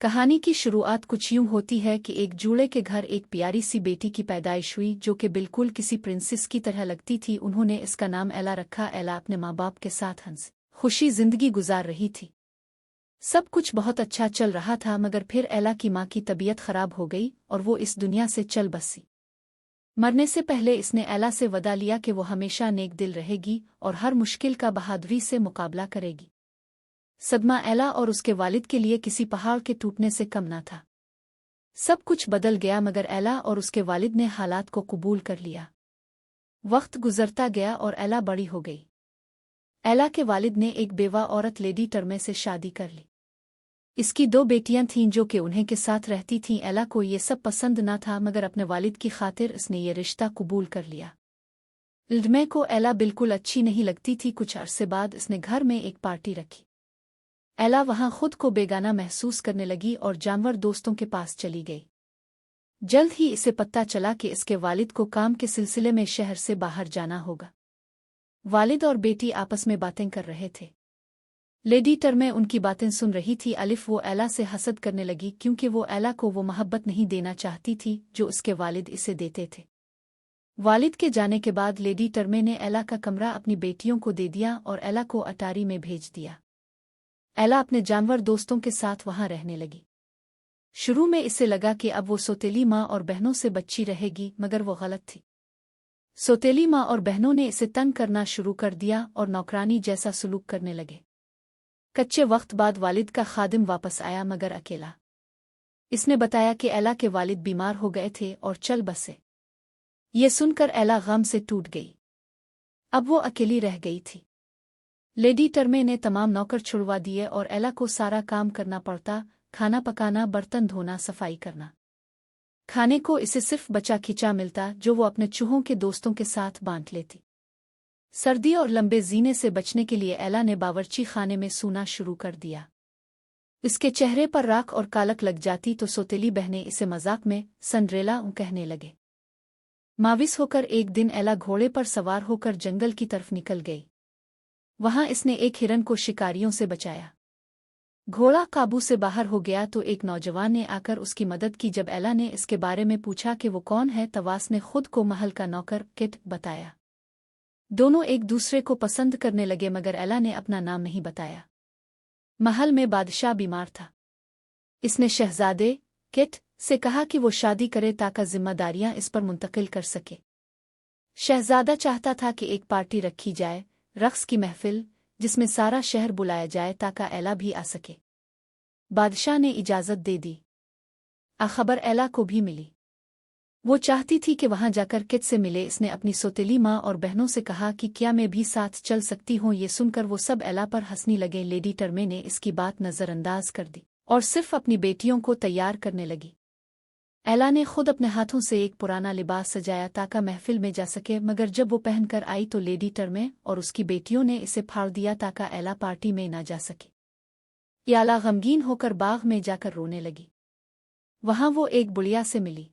कहानी की शुरुआत कुछ यूं होती है कि एक जूड़े के घर एक प्यारी सी बेटी की पैदाइश हुई जो कि बिल्कुल किसी प्रिंसेस की तरह लगती थी। उन्होंने इसका नाम एला रखा। एला अपने माँ बाप के साथ हंस खुशी जिंदगी गुजार रही थी। सब कुछ बहुत अच्छा चल रहा था, मगर फिर एला की माँ की तबीयत खराब हो गई और वो इस दुनिया से चल बसी। मरने से पहले इसने एला से वदा लिया कि वो हमेशा नेक दिल रहेगी और हर मुश्किल का बहादुरी से मुकाबला करेगी। सदमा एला और उसके वालिद के लिए किसी पहाड़ के टूटने से कम न था। सब कुछ बदल गया, मगर एला और उसके वालिद ने हालात को कबूल कर लिया। वक्त गुजरता गया और एला बड़ी हो गई। एला के वालिद ने एक बेवा औरत लेडी टर्मे से शादी कर ली। इसकी 2 बेटियां थीं जो कि उन्हें के साथ रहती थीं। एला को ये सब पसंद न था, मगर अपने वालिद की खातिर इसने ये रिश्ता कबूल कर लिया। इल्डमे को एला बिल्कुल अच्छी नहीं लगती थी। कुछ अरसे बाद इसने घर में एक पार्टी रखी। एला वहां खुद को बेगाना महसूस करने लगी और जानवर दोस्तों के पास चली गई। जल्द ही इसे पता चला कि इसके वालिद को काम के सिलसिले में शहर से बाहर जाना होगा। वालिद और बेटी आपस में बातें कर रहे थे। लेडी टर्मे उनकी बातें सुन रही थी। अलिफ वो एला से हसद करने लगी क्योंकि वो एला को वो मोहब्बत नहीं देना चाहती थी जो उसके वालिद इसे देते थे। वालिद के जाने के बाद लेडी टर्मे ने एला का कमरा अपनी बेटियों को दे दिया और एला को अटारी में भेज दिया। एला अपने जानवर दोस्तों के साथ वहां रहने लगी। शुरू में इसे लगा कि अब वो सौतेली माँ और बहनों से बच्ची रहेगी, मगर वो गलत थी। सौतेली माँ और बहनों ने इसे तंग करना शुरू कर दिया और नौकरानी जैसा सलूक करने लगे। कच्चे वक्त बाद वालिद का खादिम वापस आया, मगर अकेला। इसने बताया कि एला के वालिद बीमार हो गए थे और चल बसे। ये सुनकर एला गम से टूट गई। अब वो अकेली रह गई थी। लेडी टर्मे ने तमाम नौकर छुड़वा दिए और एला को सारा काम करना पड़ता, खाना पकाना, बर्तन धोना, सफाई करना। खाने को इसे सिर्फ बचा खिंचा मिलता जो वो अपने चूहों के दोस्तों के साथ बांट लेती। सर्दी और लंबे जीने से बचने के लिए एला ने बावर्ची खाने में सूना शुरू कर दिया। इसके चेहरे पर राख और कालक लग जाती तो सौतेली बहनें इसे मजाक में संड्रेला कहने लगे। माविस होकर एक दिन एला घोड़े पर सवार होकर जंगल की तरफ निकल गई। वहां इसने एक हिरन को शिकारियों से बचाया। घोड़ा काबू से बाहर हो गया तो एक नौजवान ने आकर उसकी मदद की। जब एला ने इसके बारे में पूछा कि वो कौन है, तवास ने खुद को महल का नौकर किट बताया। दोनों एक दूसरे को पसंद करने लगे, मगर एला ने अपना नाम नहीं बताया। महल में बादशाह बीमार था। इसने शहजादे किट से कहा कि वो शादी करे ताकि जिम्मेदारियां इस पर मुंतकिल कर सके। शहजादा चाहता था कि एक पार्टी रखी जाए, रक्स की महफिल, जिसमें सारा शहर बुलाया जाए ताकि एला भी आ सके। बादशाह ने इजाज़त दे दी। खबर एला को भी मिली। वो चाहती थी कि वहां जाकर किट से मिले। इसने अपनी सौतेली माँ और बहनों से कहा कि क्या मैं भी साथ चल सकती हूँ। ये सुनकर वो सब एला पर हंसने लगे। लेडी टर्मे ने इसकी बात नज़रअंदाज कर दी और सिर्फ अपनी बेटियों को तैयार करने लगी। एला ने खुद अपने हाथों से एक पुराना लिबास सजाया ताकि महफिल में जा सके, मगर जब वो पहनकर आई तो लेडी टर्मे और उसकी बेटियों ने इसे फाड़ दिया ताकि एला पार्टी में न जा सके। एला गमगीन होकर बाग में जाकर रोने लगी। वहां वो एक बुढ़िया से मिली।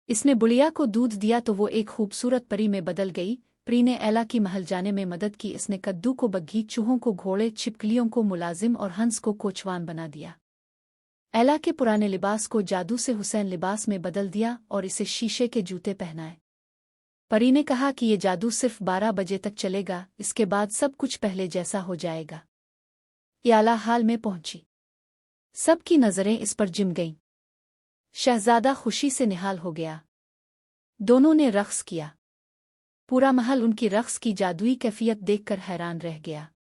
इसने बुढ़िया को दूध दिया तो वो एक खूबसूरत परी में बदल गई। परी ने एला की महल जाने में मदद की। इसने कद्दू को बग्घी, चूहों को घोड़े, छिपकलियों को मुलाजिम और हंस को कोचवान बना दिया। एला के पुराने लिबास को जादू से हुसैन लिबास में बदल दिया और इसे शीशे के जूते पहनाए। परी ने कहा कि ये जादू सिर्फ 12 बजे तक चलेगा, इसके बाद सब कुछ पहले जैसा हो जाएगा। एला हाल में पहुंची। सबकी नजरें इस पर जिम गईं। शहजादा खुशी से निहाल हो गया। दोनों ने रक्स किया। पूरा महल उनकी रक्स की जादुई कैफियत देखकर हैरान रह गया।